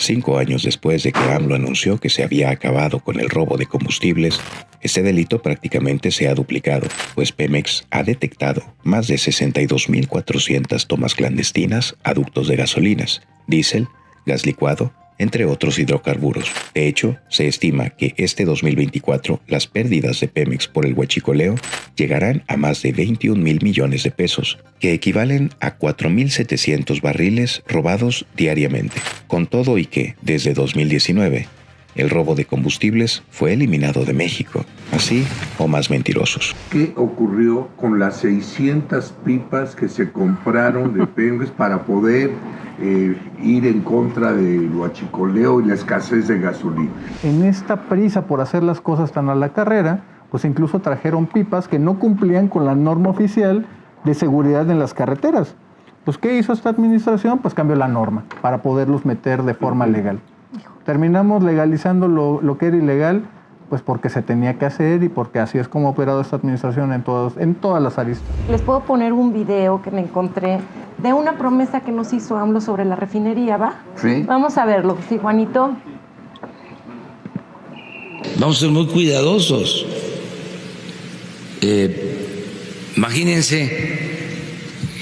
5 años después de que AMLO anunció que se había acabado con el robo de combustibles, este delito prácticamente se ha duplicado, pues Pemex ha detectado más de 62.400 tomas clandestinas a ductos de gasolinas, diésel, gas licuado, entre otros hidrocarburos. De hecho, se estima que este 2024 las pérdidas de Pemex por el huachicoleo llegarán a más de 21,000 millones de pesos, que equivalen a 4,700 barriles robados diariamente. Con todo y que, desde 2019, el robo de combustibles fue eliminado de México, así o más mentirosos. ¿Qué ocurrió con las 600 pipas que se compraron de Pemex para poder ir en contra del huachicoleo y la escasez de gasolina? En esta prisa por hacer las cosas tan a la carrera, pues incluso trajeron pipas que no cumplían con la norma oficial de seguridad en las carreteras. Pues, ¿qué hizo esta administración? Pues cambió la norma para poderlos meter de forma legal. Terminamos legalizando lo que era ilegal, pues porque se tenía que hacer y porque así es como ha operado esta administración en todas las aristas. Les puedo poner un video que me encontré de una promesa que nos hizo AMLO sobre la refinería, ¿va? Sí. Vamos a verlo, ¿sí, Juanito? Vamos a ser muy cuidadosos. Imagínense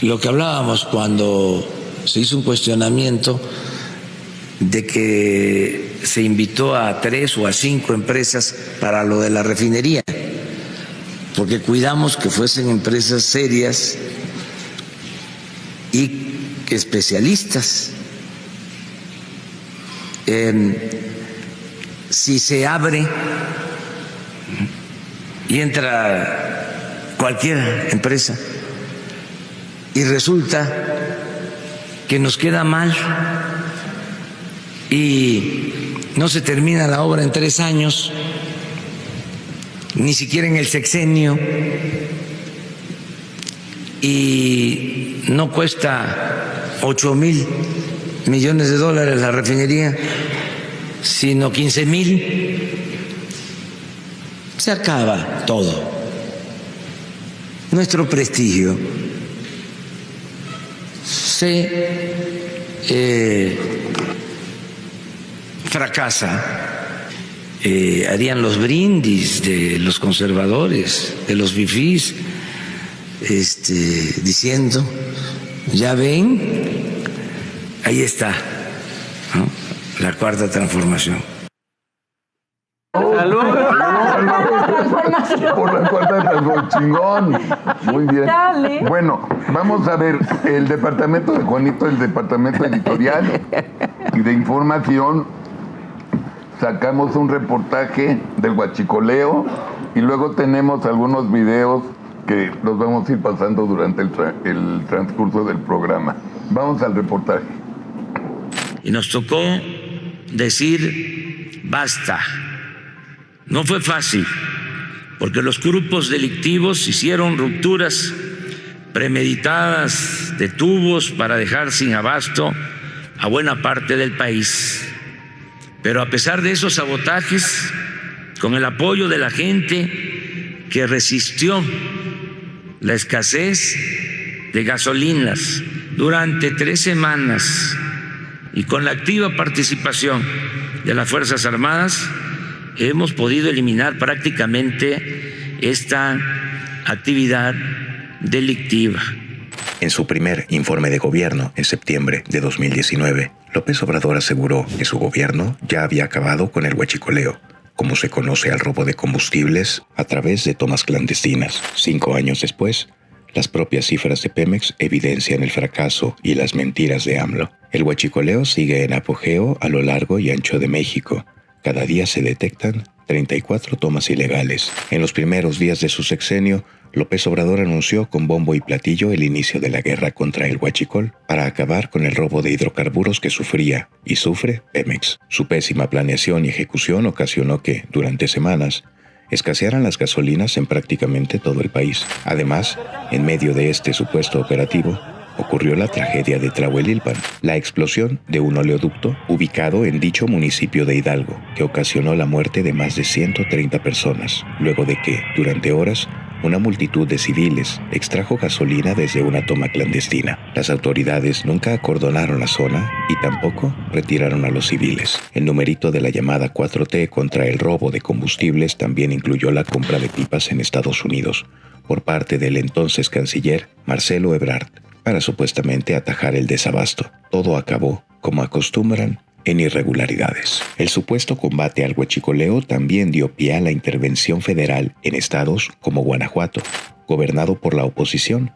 lo que hablábamos cuando se hizo un cuestionamiento de que se invitó a 3 o a 5 empresas para lo de la refinería, porque cuidamos que fuesen empresas serias y especialistas. Si se abre y entra cualquier empresa y resulta que nos queda mal y no se termina la obra en 3 años, ni siquiera en el sexenio, y no cuesta 8,000 millones de dólares la refinería, sino 15,000, se acaba todo. Nuestro prestigio se fracasa. Harían los brindis de los conservadores, de los fifís, diciendo, ya ven, ahí está, ¿no?, la cuarta transformación. ¡Salud! Por la cuarta transformación, chingón. Muy bien. Dale. Bueno, vamos a ver el departamento de Juanito, el departamento editorial y de información. Sacamos un reportaje del huachicoleo y luego tenemos algunos videos que los vamos a ir pasando durante el transcurso del programa. Vamos al reportaje. Y nos tocó decir basta. No fue fácil, porque los grupos delictivos hicieron rupturas premeditadas de tubos para dejar sin abasto a buena parte del país. Pero a pesar de esos sabotajes, con el apoyo de la gente que resistió la escasez de gasolinas durante 3 semanas y con la activa participación de las Fuerzas Armadas, hemos podido eliminar prácticamente esta actividad delictiva. En su primer informe de gobierno en septiembre de 2019, López Obrador aseguró que su gobierno ya había acabado con el huachicoleo, como se conoce al robo de combustibles a través de tomas clandestinas. 5 años después, las propias cifras de Pemex evidencian el fracaso y las mentiras de AMLO. El huachicoleo sigue en apogeo a lo largo y ancho de México. Cada día se detectan 34 tomas ilegales. En los primeros días de su sexenio, López Obrador anunció con bombo y platillo el inicio de la guerra contra el huachicol para acabar con el robo de hidrocarburos que sufría y sufre Pemex. Su pésima planeación y ejecución ocasionó que, durante semanas, escasearan las gasolinas en prácticamente todo el país. Además, en medio de este supuesto operativo, ocurrió la tragedia de Tlahuelilpan, la explosión de un oleoducto ubicado en dicho municipio de Hidalgo, que ocasionó la muerte de más de 130 personas, luego de que, durante horas, una multitud de civiles extrajo gasolina desde una toma clandestina. Las autoridades nunca acordonaron la zona y tampoco retiraron a los civiles. El numerito de la llamada 4T contra el robo de combustibles también incluyó la compra de pipas en Estados Unidos por parte del entonces canciller Marcelo Ebrard para supuestamente atajar el desabasto. Todo acabó, como acostumbran, en irregularidades. El supuesto combate al huachicoleo también dio pie a la intervención federal en estados como Guanajuato, gobernado por la oposición,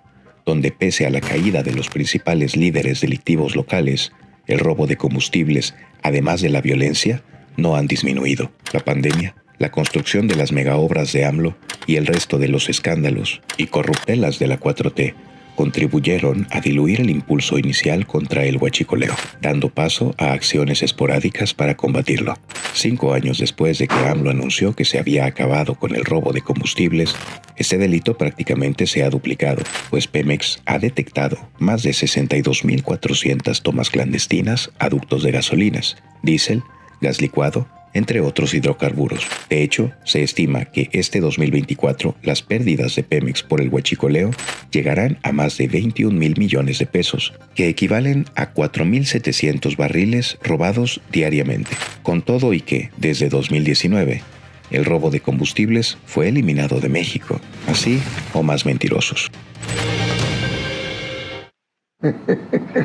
donde pese a la caída de los principales líderes delictivos locales, el robo de combustibles, además de la violencia, no han disminuido. La pandemia, la construcción de las megaobras de AMLO y el resto de los escándalos y corruptelas de la 4T contribuyeron a diluir el impulso inicial contra el huachicoleo, dando paso a acciones esporádicas para combatirlo. 5 años después de que AMLO anunció que se había acabado con el robo de combustibles, este delito prácticamente se ha duplicado, pues Pemex ha detectado más de 62.400 tomas clandestinas a ductos de gasolinas, diésel, gas licuado, entre otros hidrocarburos. De hecho, se estima que este 2024 las pérdidas de Pemex por el huachicoleo llegarán a más de 21,000 millones de pesos, que equivalen a 4,700 barriles robados diariamente. Con todo y que, desde 2019, el robo de combustibles fue eliminado de México, así o más mentirosos.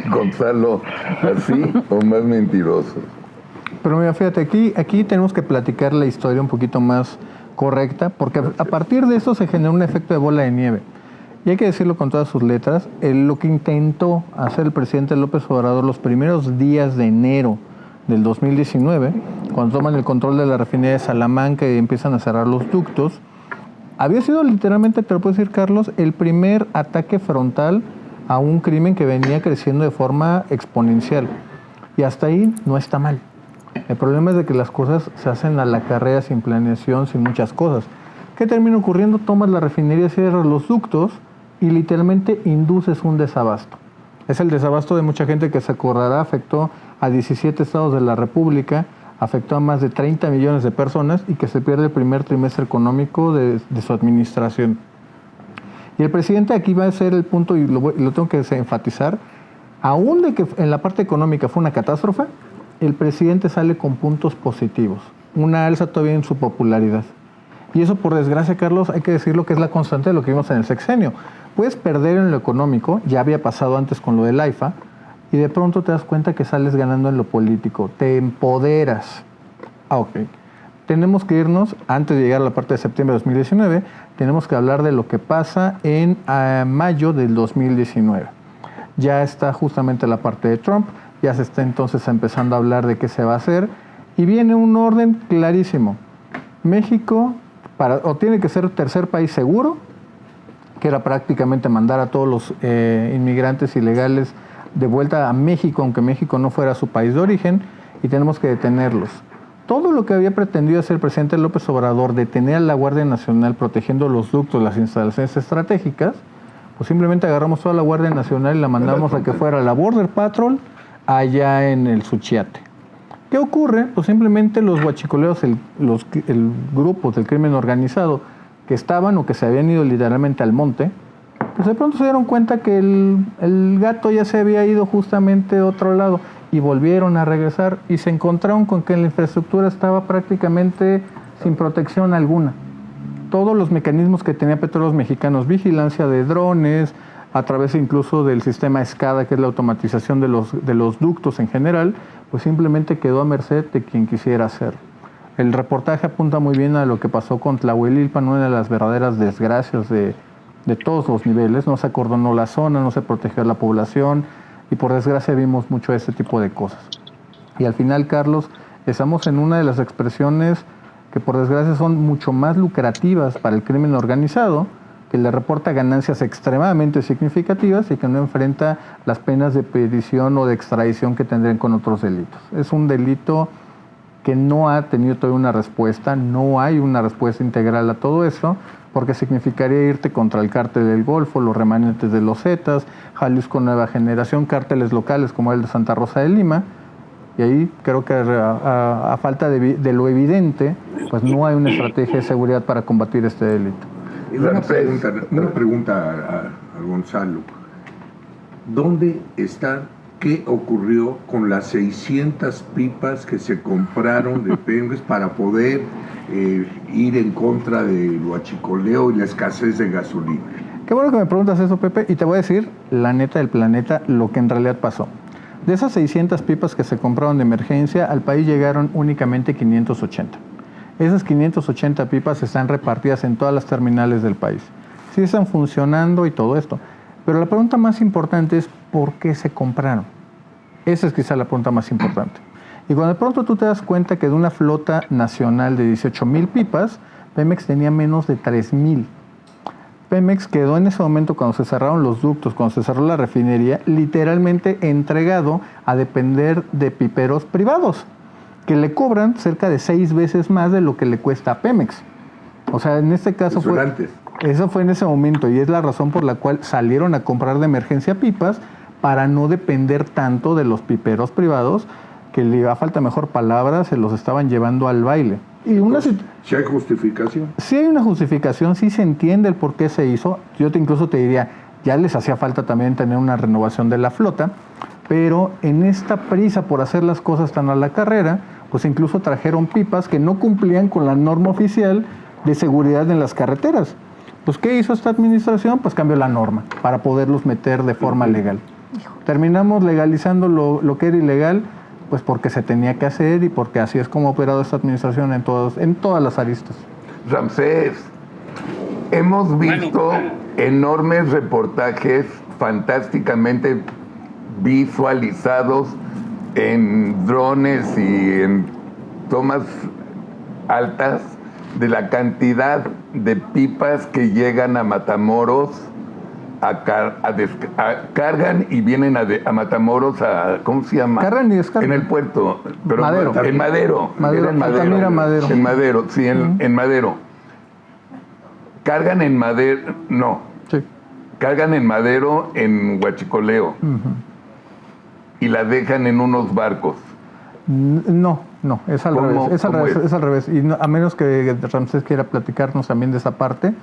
Gonzalo, así o más mentirosos. Pero mira, fíjate, aquí tenemos que platicar la historia un poquito más correcta, porque a partir de eso se generó un efecto de bola de nieve. Y hay que decirlo con todas sus letras, lo que intentó hacer el presidente López Obrador los primeros días de enero del 2019, cuando toman el control de la refinería de Salamanca y empiezan a cerrar los ductos, había sido literalmente, te lo puedo decir, Carlos, el primer ataque frontal a un crimen que venía creciendo de forma exponencial. Y hasta ahí no está mal. El problema es de que las cosas se hacen a la carrera, sin planeación, sin muchas cosas. ¿Qué termina ocurriendo? Tomas la refinería, cierras los ductos y literalmente induces un desabasto. Es el desabasto de mucha gente que se acordará, afectó a 17 estados de la República, afectó a más de 30 millones de personas y que se pierde el primer trimestre económico de su administración. Y el presidente aquí va a ser el punto, y lo tengo que enfatizar, aún de que en la parte económica fue una catástrofe, el presidente sale con puntos positivos, una alza todavía en su popularidad. Y eso, por desgracia, Carlos, hay que decirlo que es la constante de lo que vimos en el sexenio. Puedes perder en lo económico, ya había pasado antes con lo del AIFA, y de pronto te das cuenta que sales ganando en lo político, te empoderas. Ok. Tenemos que irnos, antes de llegar a la parte de septiembre de 2019, tenemos que hablar de lo que pasa en mayo del 2019. Ya está justamente la parte de Trump, ya se está entonces empezando a hablar de qué se va a hacer, y viene un orden clarísimo. México, o tiene que ser tercer país seguro, que era prácticamente mandar a todos los inmigrantes ilegales de vuelta a México, aunque México no fuera su país de origen, y tenemos que detenerlos. Todo lo que había pretendido hacer el presidente López Obrador, detener a la Guardia Nacional protegiendo los ductos, las instalaciones estratégicas, pues simplemente agarramos toda la Guardia Nacional y la mandamos a que fuera la Border Patrol allá en el Suchiate. ¿Qué ocurre? Pues simplemente los huachicoleros, el grupo del crimen organizado que estaban o que se habían ido literalmente al monte, pues de pronto se dieron cuenta que el gato ya se había ido justamente a otro lado y volvieron a regresar y se encontraron con que la infraestructura estaba prácticamente sin protección alguna. Todos los mecanismos que tenía Petróleos Mexicanos, vigilancia de drones, a través incluso del sistema SCADA, que es la automatización de los ductos en general, pues simplemente quedó a merced de quien quisiera hacerlo. El reportaje apunta muy bien a lo que pasó con Tlahuelilpan, una de las verdaderas desgracias de todos los niveles. No se acordonó la zona, no se protegió a la población y por desgracia vimos mucho de este tipo de cosas. Y al final, Carlos, estamos en una de las expresiones que por desgracia son mucho más lucrativas para el crimen organizado, que le reporta ganancias extremadamente significativas y que no enfrenta las penas de prisión o de extradición que tendrían con otros delitos. Es un delito que no ha tenido todavía una respuesta, no hay una respuesta integral a todo eso, porque significaría irte contra el cártel del Golfo, los remanentes de los Zetas, Jalisco Nueva Generación, cárteles locales como el de Santa Rosa de Lima, y ahí creo que a falta de lo evidente, pues no hay una estrategia de seguridad para combatir este delito. Una pregunta a Gonzalo. ¿Dónde está, qué ocurrió con las 600 pipas que se compraron de Pemex para poder ir en contra del huachicoleo y la escasez de gasolina? Qué bueno que me preguntas eso, Pepe, y te voy a decir, la neta del planeta, lo que en realidad pasó. De esas 600 pipas que se compraron de emergencia, al país llegaron únicamente 580. Esas 580 pipas están repartidas en todas las terminales del país. Sí están funcionando y todo esto. Pero la pregunta más importante es, ¿por qué se compraron? Esa es quizá la pregunta más importante. Y cuando de pronto tú te das cuenta que de una flota nacional de 18,000 pipas, Pemex tenía menos de 3,000. Pemex quedó en ese momento, cuando se cerraron los ductos, cuando se cerró la refinería, literalmente entregado a depender de piperos privados, que le cobran cerca de 6 veces más de lo que le cuesta a Pemex. O sea, en este caso eso fue en ese momento, y es la razón por la cual salieron a comprar de emergencia pipas, para no depender tanto de los piperos privados, que le a falta mejor palabra, se los estaban llevando al baile. Y ¿Sí hay justificación? Sí hay una justificación, sí se entiende el por qué se hizo. Yo incluso te diría, ya les hacía falta también tener una renovación de la flota, pero en esta prisa por hacer las cosas tan a la carrera, pues incluso trajeron pipas que no cumplían con la norma oficial de seguridad en las carreteras. Pues ¿qué hizo esta administración? Pues cambió la norma para poderlos meter de forma legal. Terminamos legalizando lo que era ilegal, pues porque se tenía que hacer y porque así es como ha operado esta administración en todas las aristas. Ramsés, hemos visto enormes reportajes fantásticamente visualizados en drones y en tomas altas de la cantidad de pipas que llegan a Matamoros, cargan y vienen a Matamoros ¿cómo se llama? Cargan y descargan. En el puerto. Pero Madero. En Madero. Altamira, Madero. En Madero, sí, en Madero. Cargan en Madero, no. Sí. Cargan en Madero, en Huachicoleo. Y la dejan en unos barcos. No, es al revés. Es al revés. Y a menos que Ramsés quiera platicarnos también de esa parte.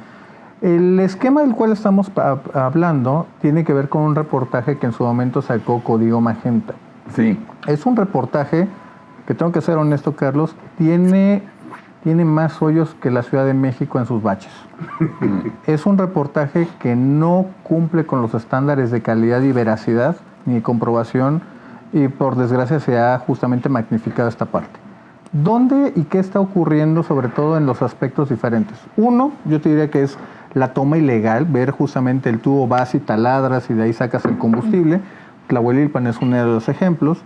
El esquema del cual estamos hablando tiene que ver con un reportaje que en su momento sacó Código Magenta. Sí. Es un reportaje que, tengo que ser honesto, Carlos, tiene más hoyos que la Ciudad de México en sus baches. Es un reportaje que no cumple con los estándares de calidad y veracidad ni de comprobación, y por desgracia se ha justamente magnificado esta parte. ¿Dónde y qué está ocurriendo, sobre todo en los aspectos diferentes? Uno, yo te diría que es la toma ilegal, ver justamente el tubo vas y taladras y de ahí sacas el combustible. Tlahuelilpan es uno de los ejemplos.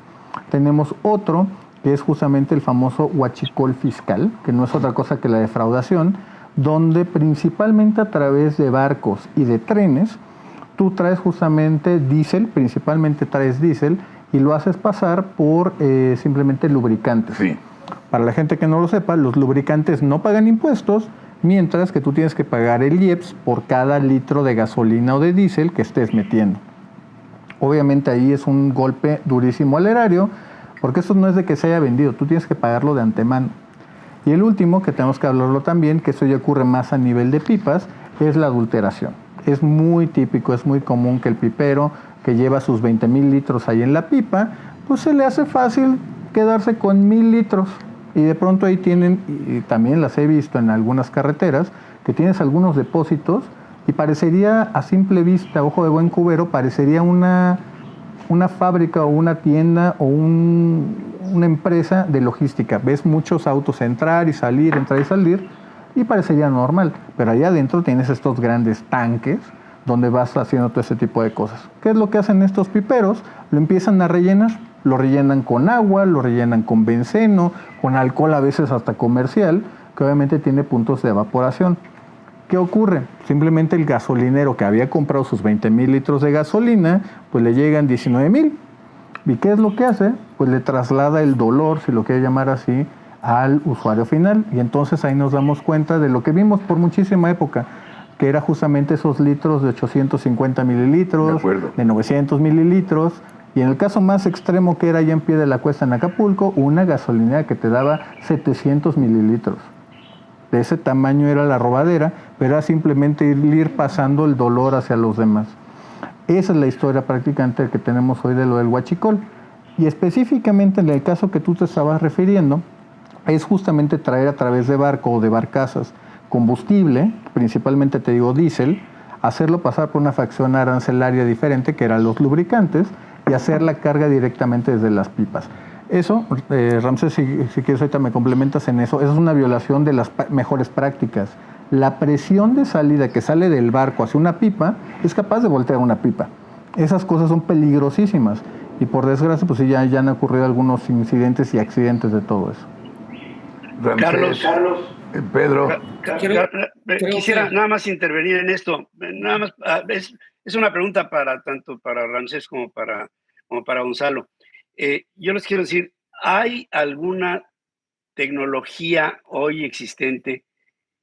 Tenemos otro, que es justamente el famoso huachicol fiscal, que no es otra cosa que la defraudación, donde principalmente a través de barcos y de trenes, tú traes justamente diésel, principalmente traes diésel, y lo haces pasar por simplemente lubricantes. Sí. Para la gente que no lo sepa, los lubricantes no pagan impuestos, mientras que tú tienes que pagar el IEPS por cada litro de gasolina o de diésel que estés metiendo. Obviamente ahí es un golpe durísimo al erario, porque eso no es de que se haya vendido, tú tienes que pagarlo de antemano. Y el último, que tenemos que hablarlo también, que eso ya ocurre más a nivel de pipas, es la adulteración. Es muy típico, es muy común que el pipero que lleva sus 20,000 litros ahí en la pipa, pues se le hace fácil quedarse con 1,000 litros. Y de pronto ahí tienen, y también las he visto en algunas carreteras, que tienes algunos depósitos y parecería a simple vista, ojo de buen cubero, parecería una fábrica o una tienda o una empresa de logística. Ves muchos autos entrar y salir, y parecería normal. Pero allá adentro tienes estos grandes tanques donde vas haciendo todo ese tipo de cosas. ¿Qué es lo que hacen estos piperos? Lo empiezan a rellenar. Lo rellenan con agua, lo rellenan con benceno, con alcohol a veces hasta comercial, que obviamente tiene puntos de evaporación. ¿Qué ocurre? Simplemente el gasolinero que había comprado sus 20,000 litros de gasolina, pues le llegan 19,000. ¿Y qué es lo que hace? Pues le traslada el dolor, si lo quiere llamar así, al usuario final. Y entonces ahí nos damos cuenta de lo que vimos por muchísima época, que era justamente esos litros de 850 mililitros, de 900 mililitros, y en el caso más extremo, que era allá en Pie de la Cuesta en Acapulco, una gasolinera que te daba 700 mililitros. de ese tamaño era la robadera, pero era simplemente ir pasando el dolor hacia los demás. Esa es la historia prácticamente que tenemos hoy de lo del huachicol. Y específicamente en el caso que tú te estabas refiriendo, es justamente traer a través de barco o de barcazas combustible, principalmente te digo diésel, hacerlo pasar por una fracción arancelaria diferente, que eran los lubricantes, y hacer la carga directamente desde las pipas. Eso, Ramsés, si quieres ahorita me complementas en eso, es una violación de las mejores prácticas. La presión de salida que sale del barco hacia una pipa es capaz de voltear una pipa. Esas cosas son peligrosísimas y por desgracia pues sí, ya han ocurrido algunos incidentes y accidentes de todo eso. Ramsés, Carlos, Pedro. Quisiera nada más intervenir en esto. Nada más, es una pregunta para tanto para Ramsés como para Gonzalo. Yo les quiero decir, ¿hay alguna tecnología hoy existente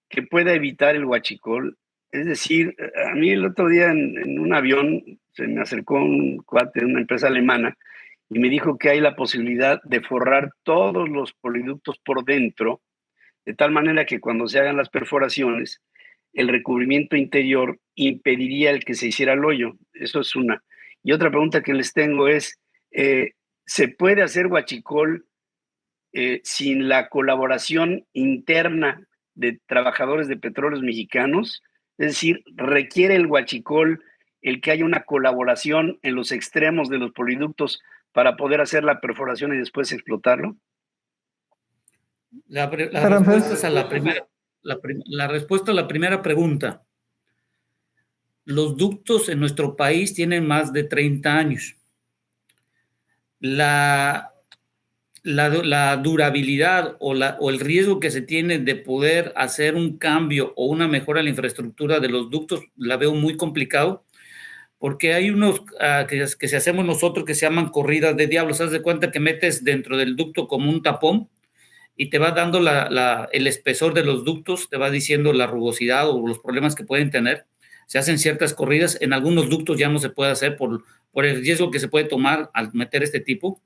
que pueda evitar el huachicol? Es decir, a mí el otro día en un avión se me acercó un cuate de una empresa alemana y me dijo que hay la posibilidad de forrar todos los poliductos por dentro, de tal manera que cuando se hagan las perforaciones, el recubrimiento interior impediría el que se hiciera el hoyo. Eso es una. Y otra pregunta que les tengo es, ¿se puede hacer huachicol sin la colaboración interna de trabajadores de petróleos mexicanos? Es decir, ¿requiere el huachicol el que haya una colaboración en los extremos de los poliductos para poder hacer la perforación y después explotarlo? La respuesta a la respuesta a la primera pregunta. Los ductos en nuestro país tienen más de 30 años. La durabilidad o el riesgo que se tiene de poder hacer un cambio o una mejora en la infraestructura de los ductos la veo muy complicado, porque hay unos que se hacemos nosotros que se llaman corridas de diablos. Haz de cuenta que metes dentro del ducto como un tapón y te va dando el espesor de los ductos, te va diciendo la rugosidad o los problemas que pueden tener. Se hacen ciertas corridas, en algunos ductos ya no se puede hacer por el riesgo que se puede tomar al meter este tipo.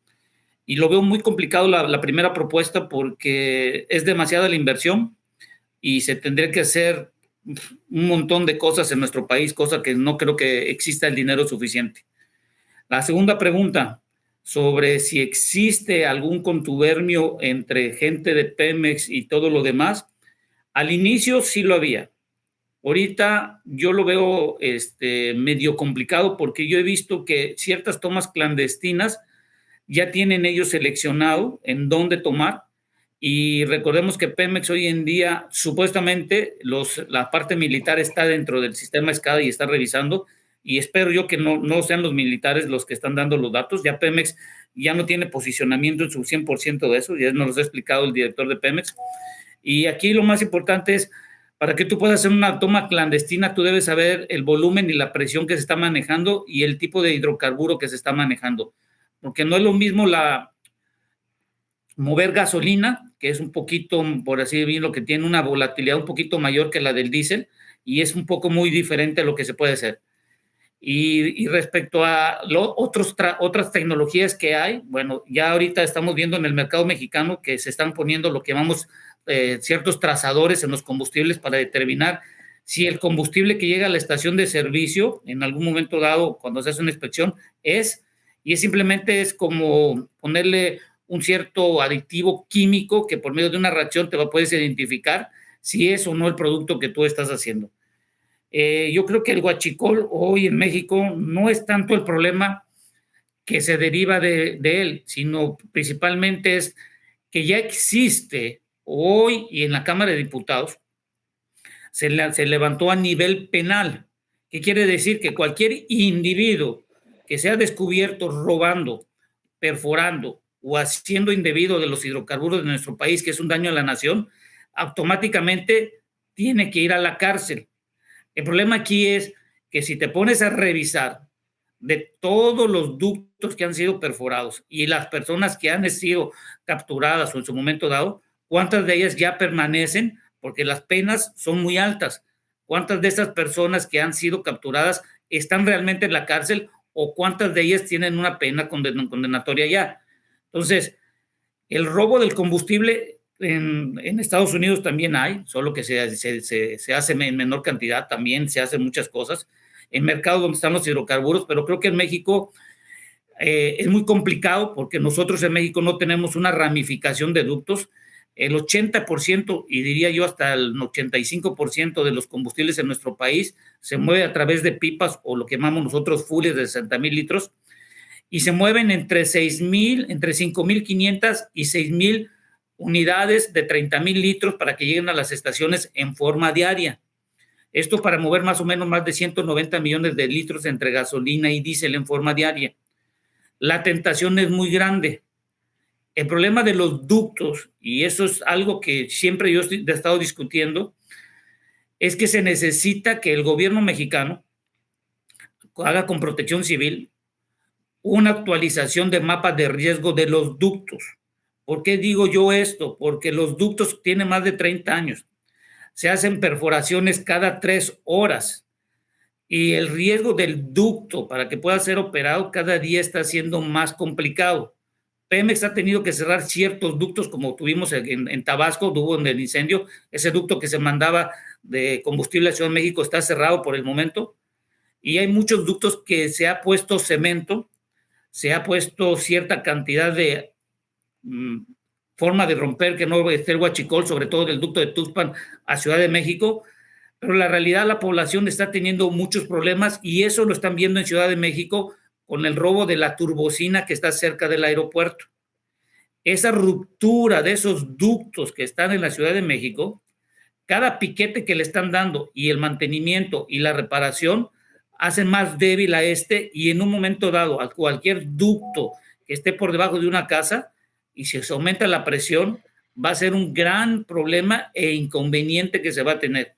Y lo veo muy complicado la primera propuesta porque es demasiada la inversión y se tendría que hacer un montón de cosas en nuestro país, cosa que no creo que exista el dinero suficiente. La segunda pregunta, sobre si existe algún contubernio entre gente de Pemex y todo lo demás, al inicio sí lo había. Ahorita yo lo veo medio complicado porque yo he visto que ciertas tomas clandestinas ya tienen ellos seleccionado en dónde tomar, y recordemos que Pemex hoy en día supuestamente la parte militar está dentro del sistema SCADA y está revisando, y espero yo que no sean los militares los que están dando los datos. Ya Pemex ya no tiene posicionamiento en su 100% de eso, ya nos lo ha explicado el director de Pemex. Y aquí lo más importante es, para que tú puedas hacer una toma clandestina, tú debes saber el volumen y la presión que se está manejando y el tipo de hidrocarburo que se está manejando, porque no es lo mismo mover gasolina, que es un poquito, por así decirlo, que tiene una volatilidad un poquito mayor que la del diésel, y es un poco muy diferente a lo que se puede hacer. Y respecto a otras tecnologías que hay, bueno, ya ahorita estamos viendo en el mercado mexicano que se están poniendo lo que llamamos ciertos trazadores en los combustibles para determinar si el combustible que llega a la estación de servicio en algún momento dado, cuando se hace una inspección, simplemente es como ponerle un cierto aditivo químico que por medio de una reacción puedes identificar si es o no el producto que tú estás haciendo. Yo creo que el huachicol hoy en México no es tanto el problema que se deriva de él, sino principalmente es que ya existe hoy, y en la Cámara de Diputados se levantó a nivel penal. ¿Qué quiere decir? Que cualquier individuo que sea descubierto robando, perforando o haciendo indebido de los hidrocarburos de nuestro país, que es un daño a la nación, automáticamente tiene que ir a la cárcel. El problema aquí es que si te pones a revisar de todos los ductos que han sido perforados y las personas que han sido capturadas o en su momento dado, ¿cuántas de ellas ya permanecen? Porque las penas son muy altas. ¿Cuántas de esas personas que han sido capturadas están realmente en la cárcel o cuántas de ellas tienen una pena condenatoria ya? Entonces, el robo del combustible En Estados Unidos también hay, solo que se hace en menor cantidad, también se hacen muchas cosas. En mercados donde están los hidrocarburos, pero creo que en México es muy complicado porque nosotros en México no tenemos una ramificación de ductos. El 80%, y diría yo hasta el 85% de los combustibles en nuestro país se mueve a través de pipas o lo que llamamos nosotros fules de 60,000 litros y se mueven entre 5,500 y 6,000 unidades de 30,000 litros para que lleguen a las estaciones en forma diaria. Esto para mover más o menos más de 190 millones de litros entre gasolina y diésel en forma diaria. La tentación es muy grande. El problema de los ductos, y eso es algo que siempre yo he estado discutiendo, es que se necesita que el gobierno mexicano haga con Protección Civil una actualización de mapas de riesgo de los ductos. ¿Por qué digo yo esto? Porque los ductos tienen más de 30 años. Se hacen perforaciones cada 3 horas. Y el riesgo del ducto para que pueda ser operado cada día está siendo más complicado. Pemex ha tenido que cerrar ciertos ductos, como tuvimos en Tabasco, hubo en el incendio. Ese ducto que se mandaba de combustible a Ciudad de México está cerrado por el momento. Y hay muchos ductos que se ha puesto cemento, se ha puesto cierta cantidad de forma de romper que no esté el huachicol, sobre todo del ducto de Tuxpan a Ciudad de México. Pero la realidad, la población está teniendo muchos problemas y eso lo están viendo en Ciudad de México con el robo de la turbocina que está cerca del aeropuerto. Esa ruptura de esos ductos que están en la Ciudad de México, cada piquete que le están dando y el mantenimiento y la reparación hacen más débil a y en un momento dado a cualquier ducto que esté por debajo de una casa y si se aumenta la presión, va a ser un gran problema e inconveniente que se va a tener.